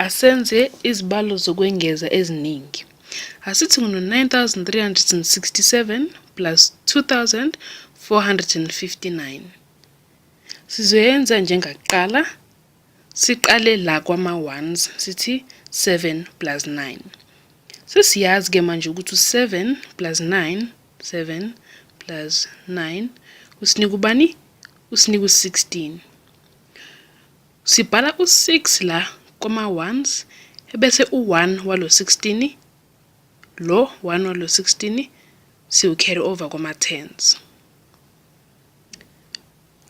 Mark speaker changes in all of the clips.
Speaker 1: Asenze izibalo zokwengeza eziningi. Asithi kuno-9,367 plus 2,459. Sizoyenza njengakuqala. Siqale la kwama-ones, sithi 7 plus 9. Sesiyazi-ke manje ukuthi u-7 plus 9, 7 plus 9, usinika ubani? Usinika u-16. Sibhala u-6 la kwama-ones, ebese u-1 walo 16, lo 1 walo 16, siwu-carry over kwama-tens.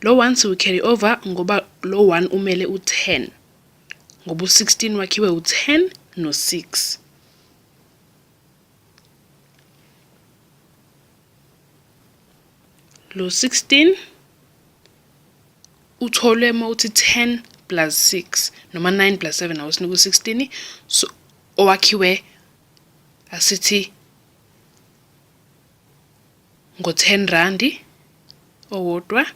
Speaker 1: Lo 1 siwu-carry over ngoba lo 1 umele u-10, ngoba u-16 wakhiwe u-10 no-6. Lo 16 utholwe uma uthi 10 plus 6 noma 9 plus 7 awusinika u-16, so owakhiwe asithi ngo-10 randi owodwa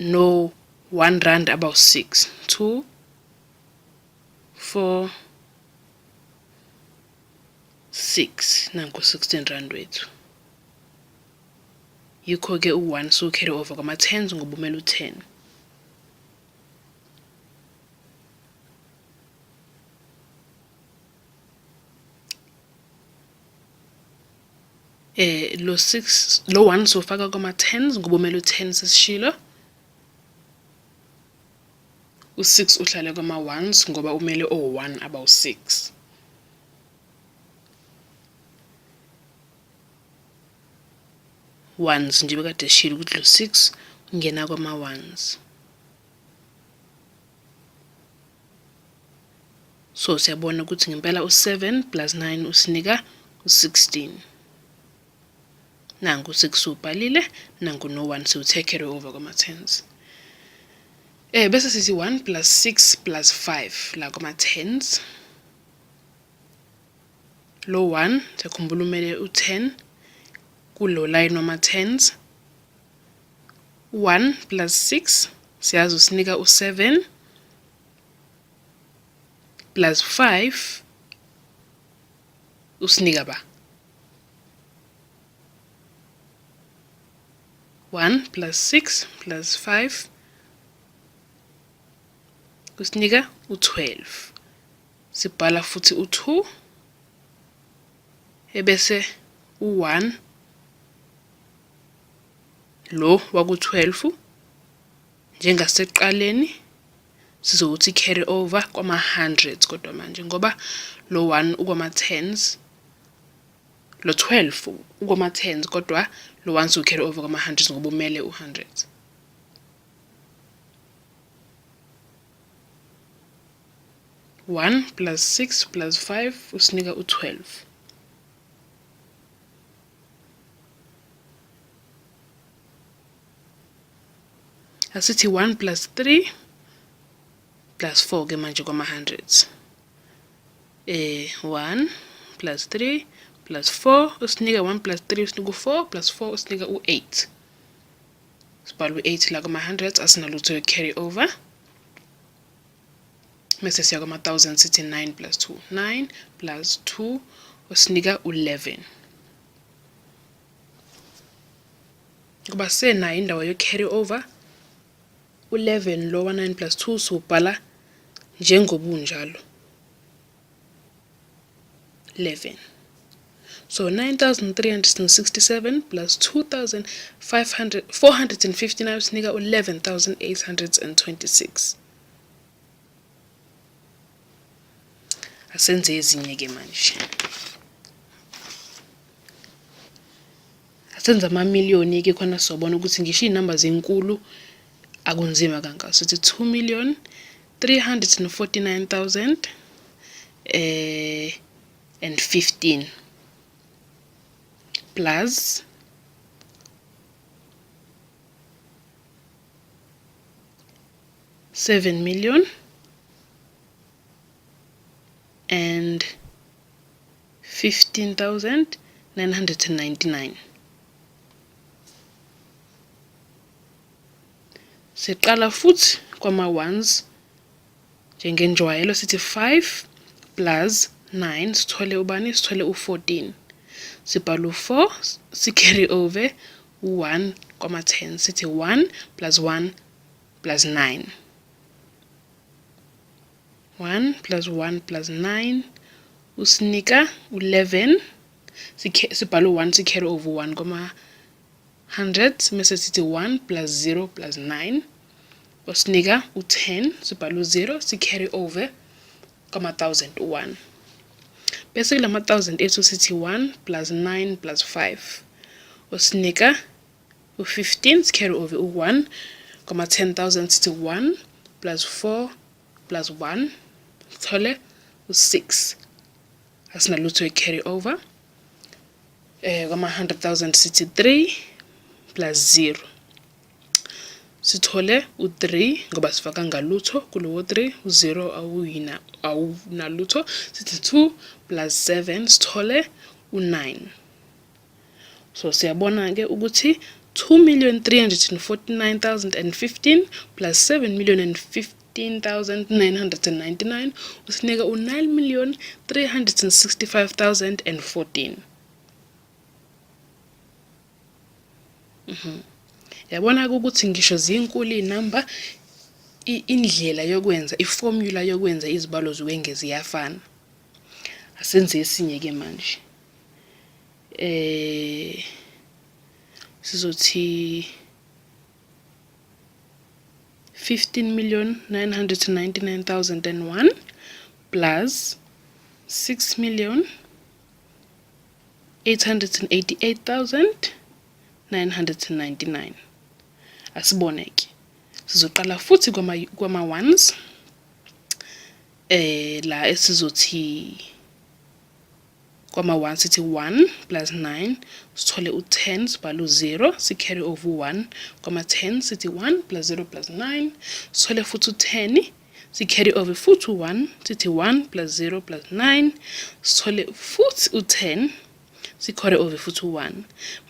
Speaker 1: no 1 rand abawu-6, 2, 4, 6, nanku 16 rand wethu. Yikho-ke u-1 siwu-carry over kwama-tens ngoba umele u-10. Lo 1 siwufaka kwama-tens ngoba umele u-10 sesishilo. U-6 uhlale kwama-ones ngoba umele o-1 abawu-6. Ones nje bekade shilo ukuthi lo 6 ungena kwama-ones. So siyabona ukuthi ngempela u-7 plus 9 usinika u-16. Nangu u-6 ubhalile, nangu no-1 siwu-take carry over kwama-tens. Bese sithi 1 plus 6 plus 5 la kwama-tens. Lo 1 siyakhumbula umele u-10 kulo line wama-tens. 1 plus 6 siyazi usinika u-7 plus 5 usinika ba 1 plus 6 plus 5 kusinika u-12. Sibhala futhi u-2 ebese u-1 lo waku-12 njengasekuqaleni sizokuthi carry over kwama-hundreds kodwa manje ngoba lo 1 ukwama-tens, lo 12 ukwama-tens kodwa lo 1 siwu-carry over kwama-hundreds ngoba umele u-hundreds. One plus 6 plus 5 usinika u-12. Asithi 1 plus 3 plus 4 ke manje kwama-hundreds. 1 plus 3 plus 4 usinika 1 plus 3 usinika u-4 plus 4 usinika u-8. Sibhala u-8 la kwama-hundreds asinalutho yo-carry over. Mese siya kwama-thousand sithi 9 plus 2. 9 plus 2 usinika u-11. Ngoba senayo indawo yo-carry over, u-11 lo wa-9 plus 2 siwubhala njengobunjalo. 11. So 9,367 plus 2,459 usinika u-11,826. Asenze ezinye-ke manje. Asenze amamiliyoni-ke khona sobona ukuthi ngisho iy'namba zinkulu akunzima kangaka. Sithi 2,349,015 plus 7 million and 15,999. siqala futhi kwama-ones njengenjwayelo sithi 5 plus 9 sithole ubani? Sithole u-14. Sibhala u-4 si-carry over u-1 kwama-10 sithi 1 plus 1 plus 9. 1 plus 1 plus 9 usinika 11. Sibhala u-1 si-carry over 1 kwama-100 mase sithi 1 plus 0 plus 9 usinika u-10. Sibhala u-0 si-carry over kwama-1000 u-1. Bese kulama-1000 ethu sithi 1 plus 9 plus 5 usinika u-15. Si-carry over u-1 kwama-10,000 sithi 1 plus 4 plus 1 sithole u-6. Asinalutho i-carry over. Kwama-100,000 sithi 3 plus 0 sithole u-3 ngoba sifaka ngalutho kulowo 3 u-0 awunalutho sithi 2 plus 7 sithole u-9. So siyabona-ke ukuthi 2,349,015 plus 7,015,999 usinika u-9,365,014. Yabona ukuthi ngisho zinkulu inamba indlela yokwenza iformula yokwenza izibalo zokwengeza iyafana. Asenze esinye ke manje. Sizothi 15,999,001 plus 6,888,999. Asiboneke. Sizoqala futhi kwama-ones la esizothi kwama-1 sithi 1 plus 9 sithole u-10 sibhala u-0 si-carry over u-1 kwama-10 sithi 1 plus 0 plus 9 sithole futhi u-10 si-carry over futhi u-1 sithi 1 plus 0 plus 9 sithole futhi u-10 si-carry over futhi u-1.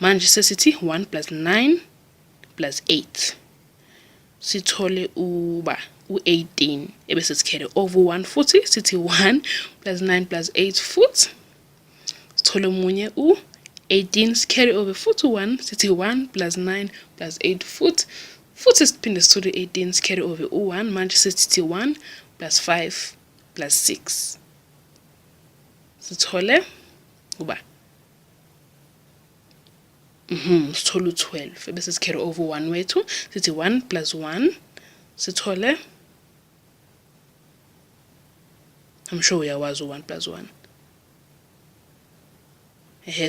Speaker 1: Manje sesithi 1 plus 9 plus 8 sithole u-18 ebese si-carry over u-1 futhi sithi 1 plus 9 plus 8 futhi sithole omunye u-18 si-carry over futhi u-1 sithi 1 plus 9 plus 8 futhi siphinde sithole 18 si-carry over u-1 manje sithi 1 plus 5 plus 6 sithole sithole u-12 ebese si-carry over u-1 wethu sithi 1 plus 1 sithole I'm sure uyawazi u-1 plus 1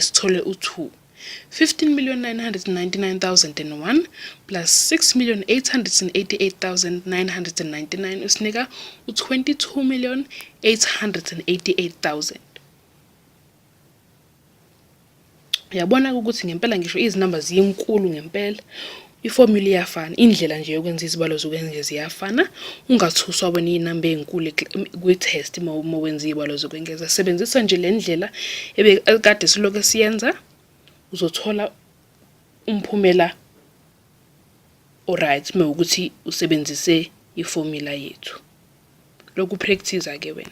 Speaker 1: sithole u-2. 15,999,001 plus 6,888,999 usinika u-22,888,000. Uyabona ukuthi ngempela ngisho izinamba ziyinkulu ngempela. Iformula iyafana, indlela nje yokwenza izibalo zokwengeza iyafana. Ungathuswa wena inamba ezinkulu kwi-test uma wenza izibalo zokwengeza. Sebenzisa nje le ndlela ebekade siloke siyenza uzothola umphumela alright uma ukuthi usebenzise iformula yethu. Lokhu practice ke wena.